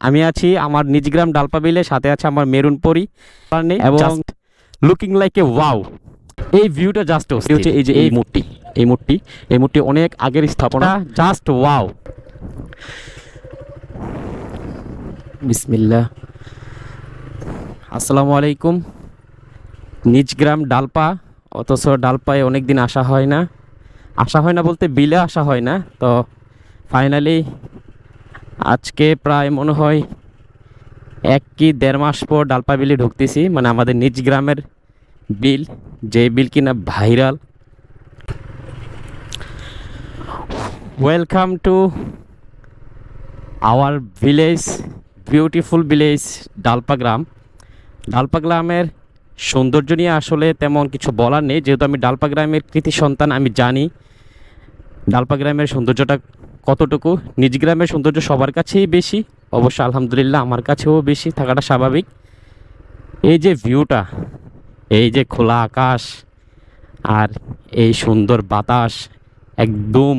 আমি আছি আমার নিজ গ্রাম ডালপাবিলে, সাথে আছে আমার মেরুন পরি এবং লুকিং লাইক এ ওয়াও। এই ভিউটা জাস্ট হচ্ছে এই যে এই মূর্তি অনেক আগের স্থাপনা, জাস্ট ওয়াও। বিসমিল্লাহ। আসসালামু আলাইকুম। নিজ গ্রাম ডালপা, অথচ ডালপায় অনেক দিন আসা হয় না বলতে বিলে আসা হয় না। তো ফাইনালি আজকে প্রায় মনে হয় 1 কি 1.5 মাস পর ডালপা বিলে ঢুকতেছি, মানে আমাদের নিজ গ্রামের বিল, যে বিল কিনা viral. Welcome to our village, beautiful village Dalpa গ্রামের সৌন্দর্য নিয়ে আসলে তেমন কিছু বলার নেই, যেহেতু আমি ডালপা গ্রামের কৃতি সন্তান। আমি জানি ডালপা গ্রামের সৌন্দর্যটা কতটুকু। নিজ গ্রামের সৌন্দর্য সবার কাছেই বেশি, অবশ্য আলহামদুলিল্লাহ আমার কাছেও বেশি থাকাটা স্বাভাবিক। এই যে ভিউটা, এই যে খোলা আকাশ আর এই সুন্দর বাতাস, একদম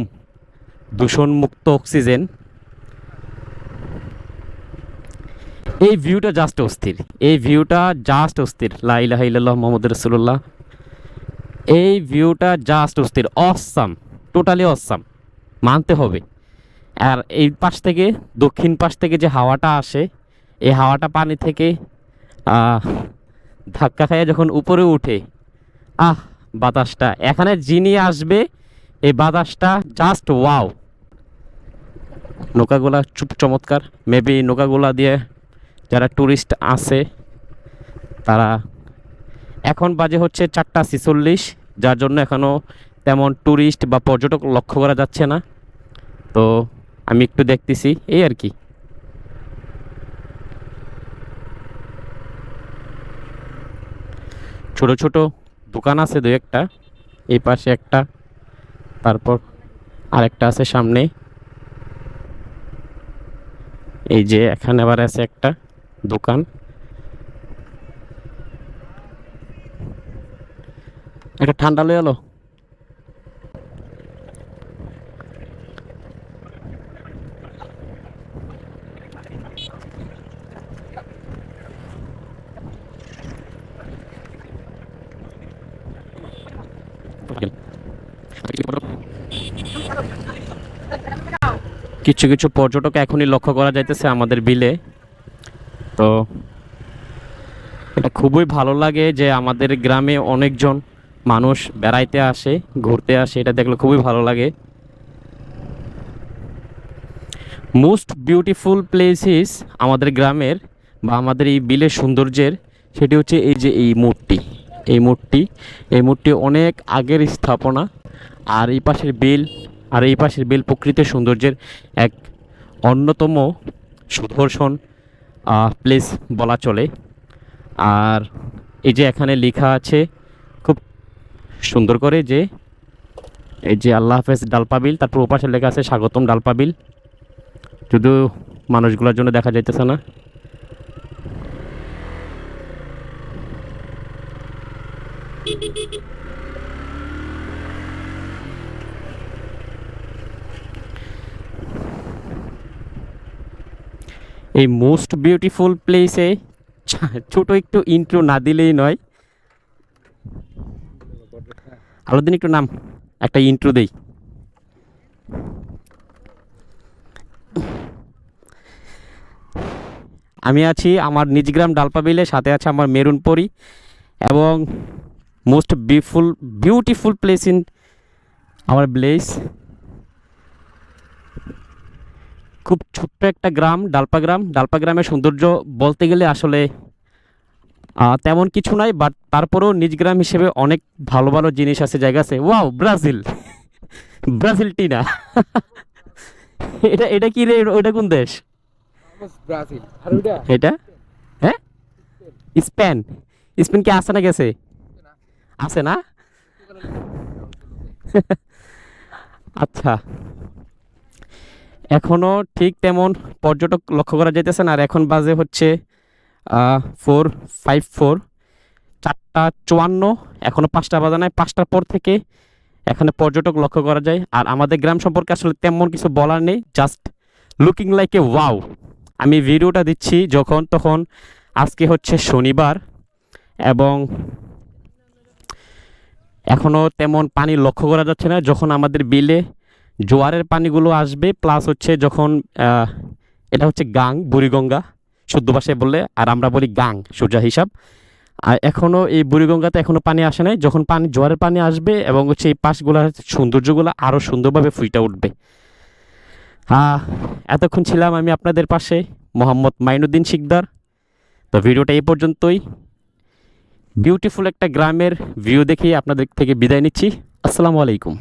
দূষণমুক্ত অক্সিজেন, এই ভিউটা জাস্ট অস্থির। লা ইলাহা ইল্লাল্লাহ মুহাম্মাদুর রাসূলুল্লাহ। এই ভিউটা জাস্ট অস্থির, অসাম, টোটালি অসাম, মানতে হবে। আর এই পাশ থেকে, দক্ষিণ পাশ থেকে যে হাওয়াটা আসে, এই হাওয়াটা পানি থেকে ধাক্কা খাইয়ে যখন উপরে উঠে, বাতাসটা এখানে যিনি আসবে, এই বাতাসটা জাস্ট ওয়াও। নৌকাগুলা চমৎকার। মেবি নৌকাগুলা দিয়ে যারা ট্যুরিস্ট আছে তারা, এখন বাজে হচ্ছে 4টা 46, যার জন্য এখনও তেমন ট্যুরিস্ট বা পর্যটক লক্ষ্য করা যাচ্ছে না। তো আমি একটু দেখতেছি, এই আর কি। ছোট ছোট দোকান আছে 2-1টা, এই পাশে একটা, তারপর আরেকটা আছে সামনে। এই যে এখানে আবার আছে একটা দোকান। একটা ঠান্ডা লয়ে এলো। কিছু কিছু পর্যটক এখনই লক্ষ্য করা যাইতেছে আমাদের বিলে। তো এটা খুবই ভালো লাগে যে আমাদের গ্রামে অনেকজন মানুষ বেড়াইতে আসে, ঘুরতে আসে, এটা দেখলে খুবই ভালো লাগে। মোস্ট বিউটিফুল প্লেসেস আমাদের গ্রামের বা আমাদের এই বিলের সৌন্দর্যের, সেটি হচ্ছে এই যে এই মূর্তি অনেক আগের স্থাপনা। আর এই পাশের বিল প্রকৃতির সৌন্দর্যের এক অন্যতম সুদর্শন প্লেস বলা চলে। আর এই যে এখানে লেখা আছে খুব সুন্দর করে, যে এই যে আল্লাহ হাফেজ ডালপা বিল, তারপর ওপাশে লেখা আছে স্বাগতম ডালপা বিল, যদিও মানুষগুলোর জন্য দেখা যাইতেছে না। এই মোস্ট বিউটিফুল প্লেসে ছোট একটু ইন্ট্রো না দিলেই নয়। আলাদিন একটু নাম, একটা ইন্ট্রো দেই। আমি আছি আমার নিজ গ্রাম ডালপাবিলে, সাথে আছে আমার মেরুন পরি এবং most beautiful place in our village. খুব ছোট্ট একটা গ্রাম, ডালপা গ্রামের সৌন্দর্য বলতে গেলে আসলে তেমন কিছু নাই, বাট তারপরেও নিজ গ্রাম হিসেবে অনেক ভালো ভালো জিনিস আছে, জায়গা আছে। Wow, Brazil Tina. এটা কি রে? ওটা কোন দেশ? ব্রাজিল। আর ওইটা এটা হ্যাঁ, স্পেন। স্পেন কি আছে না গেছে? আছে না? আচ্ছা, এখনো ঠিক তেমন পর্যটক লক্ষ্য করা যাইতেছে না। আর এখন বাজে হচ্ছে 4:54, 4টা 54, এখনো 5টা বাজে নাই। 5টার পর থেকে এখানে পর্যটক লক্ষ্য করা যায়। আর আমাদের গ্রাম সম্পর্কে আসলে তেমন কিছু বলার নেই, just looking like a wow. আমি ভিডিওটা দিচ্ছি যখন তখন আজকে হচ্ছে শনিবার এবং এখনও তেমন পানি লক্ষ্য করা যাচ্ছে না। যখন আমাদের বিলে জোয়ারের পানিগুলো আসবে প্লাস হচ্ছে যখন এটা হচ্ছে গাং, বুড়িগঙ্গা শুদ্ধ ভাষায় বললে, আর আমরা বলি গাং সোজা হিসাব। আর এখনও এই বুড়িগঙ্গাতে এখনও পানি আসে নাই। যখন পানি জোয়ারের পানি আসবে এবং হচ্ছে এই পাশগুলোর সৌন্দর্যগুলো আরও সুন্দরভাবে ফুটে উঠবে। এতক্ষণ ছিলাম আমি আপনাদের পাশে, মোহাম্মদ মাইনুদ্দিন শিকদার। তো ভিডিওটা এই পর্যন্তই। বিউটিফুল একটা গ্রামের ভিউ দেখে আপনাদের থেকে বিদায় নিচ্ছি। আসসালামু আলাইকুম।